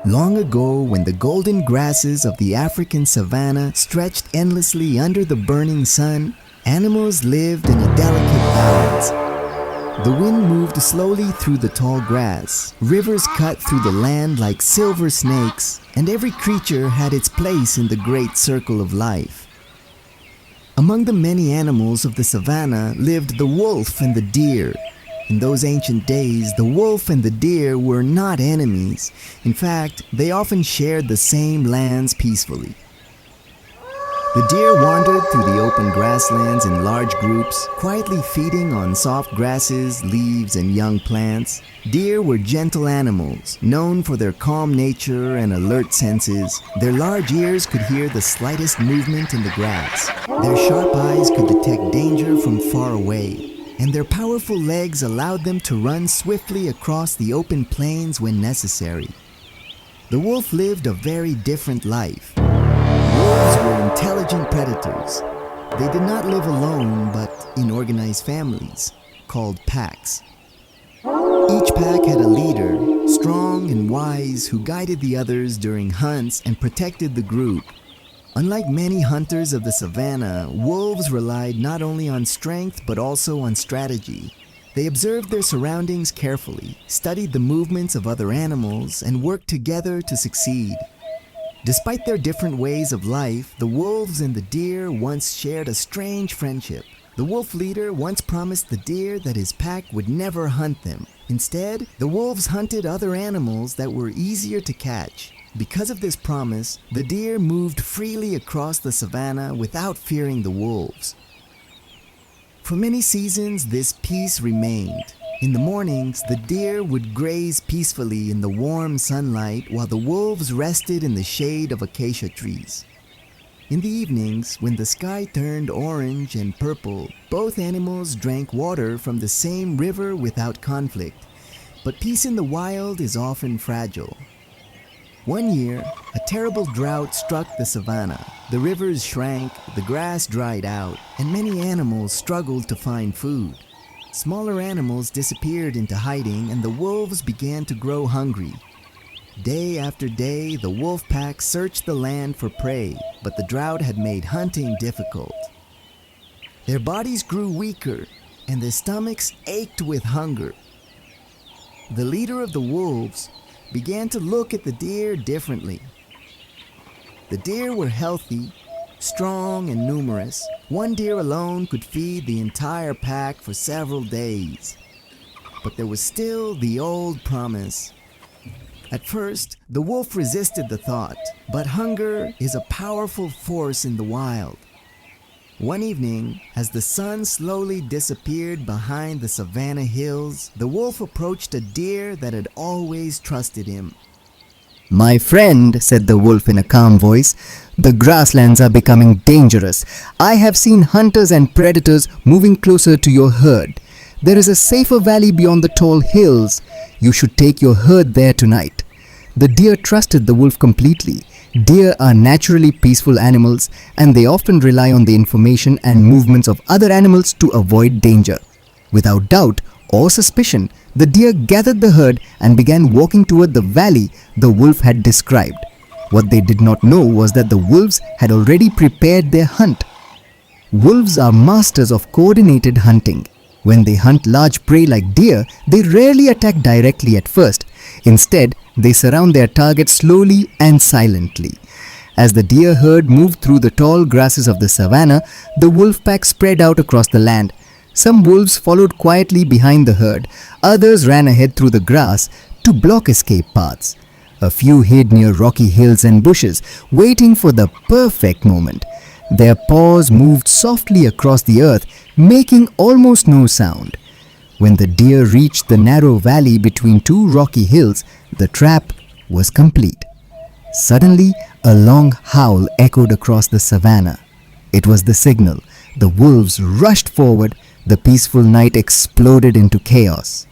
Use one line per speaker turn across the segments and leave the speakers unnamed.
Long ago, when the golden grasses of the African savanna stretched endlessly under the burning sun, animals lived in a delicate balance. The wind moved slowly through the tall grass, rivers cut through the land like silver snakes, and every creature had its place in the great circle of life. Among the many animals of the savanna lived the wolf and the deer. In those ancient days, the wolf and the deer were not enemies. In fact, they often shared the same lands peacefully. The deer wandered through the open grasslands in large groups, quietly feeding on soft grasses, leaves, and young plants. Deer were gentle animals, known for their calm nature and alert senses. Their large ears could hear the slightest movement in the grass. Their sharp eyes could detect danger from far away, and their powerful legs allowed them to run swiftly across the open plains when necessary. The wolf lived a very different life. Wolves were intelligent predators. They did not live alone, but in organized families, called packs. Each pack had a leader, strong and wise, who guided the others during hunts and protected the group. Unlike many hunters of the savanna, wolves relied not only on strength but also on strategy. They observed their surroundings carefully, studied the movements of other animals, and worked together to succeed. Despite their different ways of life, the wolves and the deer once shared a strange friendship. The wolf leader once promised the deer that his pack would never hunt them. Instead, the wolves hunted other animals that were easier to catch. Because of this promise, the deer moved freely across the savanna without fearing the wolves. For many seasons, this peace remained. In the mornings, the deer would graze peacefully in the warm sunlight while the wolves rested in the shade of acacia trees. In the evenings, when the sky turned orange and purple, both animals drank water from the same river without conflict. But peace in the wild is often fragile. One year, a terrible drought struck the savanna. The rivers shrank, the grass dried out, and many animals struggled to find food. Smaller animals disappeared into hiding, and the wolves began to grow hungry. Day after day, the wolf pack searched the land for prey, but the drought had made hunting difficult. Their bodies grew weaker, and their stomachs ached with hunger. The leader of the wolves began to look at the deer differently. The deer were healthy, strong, and numerous. One deer alone could feed the entire pack for several days. But there was still the old promise. At first, the wolf resisted the thought, but hunger is a powerful force in the wild. One evening, as the sun slowly disappeared behind the savanna hills, the wolf approached a deer that had always trusted him.
"My friend," said the wolf in a calm voice, "the grasslands are becoming dangerous. I have seen hunters and predators moving closer to your herd. There is a safer valley beyond the tall hills. You should take your herd there tonight." The deer trusted the wolf completely. Deer are naturally peaceful animals, and they often rely on the information and movements of other animals to avoid danger. Without doubt or suspicion, the deer gathered the herd and began walking toward the valley the wolf had described. What they did not know was that the wolves had already prepared their hunt. Wolves are masters of coordinated hunting. When they hunt large prey like deer, they rarely attack directly at first. Instead, they surround their target slowly and silently. As the deer herd moved through the tall grasses of the savanna, the wolf pack spread out across the land. Some wolves followed quietly behind the herd. Others ran ahead through the grass to block escape paths. A few hid near rocky hills and bushes, waiting for the perfect moment. Their paws moved softly across the earth, making almost no sound. When the deer reached the narrow valley between two rocky hills, the trap was complete. Suddenly, a long howl echoed across the savanna. It was the signal. The wolves rushed forward. The peaceful night exploded into chaos.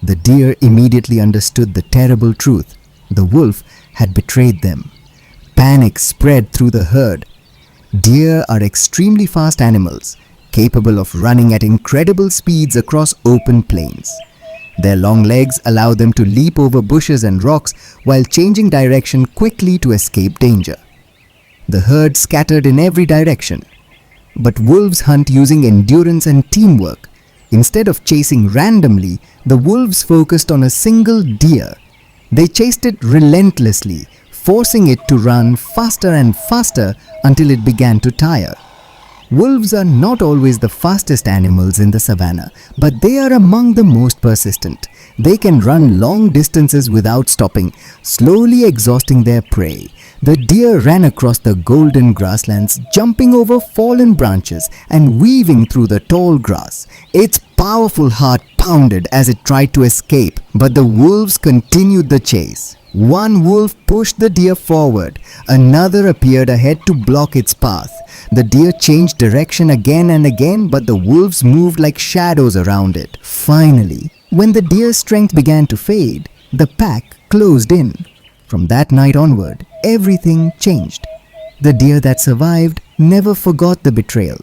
The deer immediately understood the terrible truth. The wolf had betrayed them. Panic spread through the herd. Deer are extremely fast animals, capable of running at incredible speeds across open plains. Their long legs allow them to leap over bushes and rocks while changing direction quickly to escape danger. The herd scattered in every direction. But wolves hunt using endurance and teamwork. Instead of chasing randomly, the wolves focused on a single deer. They chased it relentlessly, forcing it to run faster and faster until it began to tire. Wolves are not always the fastest animals in the savannah, but they are among the most persistent. They can run long distances without stopping, slowly exhausting their prey. The deer ran across the golden grasslands, jumping over fallen branches and weaving through the tall grass. Its powerful heart pounded as it tried to escape, but the wolves continued the chase. One wolf pushed the deer forward. Another appeared ahead to block its path. The deer changed direction again and again, but the wolves moved like shadows around it. Finally, when the deer's strength began to fade, the pack closed in. From that night onward, everything changed. The deer that survived never forgot the betrayal.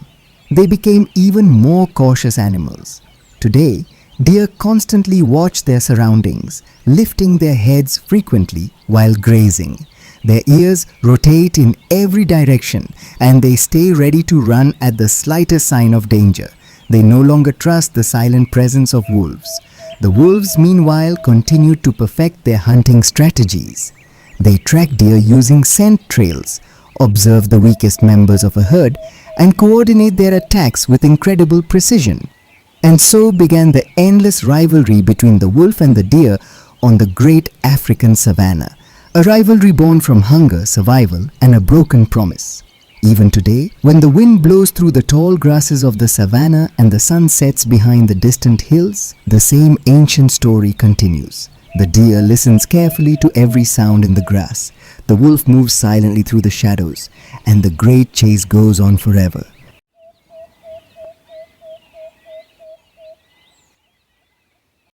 They became even more cautious animals. Today, deer constantly watch their surroundings, lifting their heads frequently while grazing. Their ears rotate in every direction and they stay ready to run at the slightest sign of danger. They no longer trust the silent presence of wolves. The wolves, meanwhile, continue to perfect their hunting strategies. They track deer using scent trails, observe the weakest members of a herd, and coordinate their attacks with incredible precision. And so began the endless rivalry between the wolf and the deer on the great African savannah, a rivalry born from hunger, survival, and a broken promise. Even today, when the wind blows through the tall grasses of the savannah and the sun sets behind the distant hills, the same ancient story continues. The deer listens carefully to every sound in the grass. The wolf moves silently through the shadows, and the great chase goes on forever.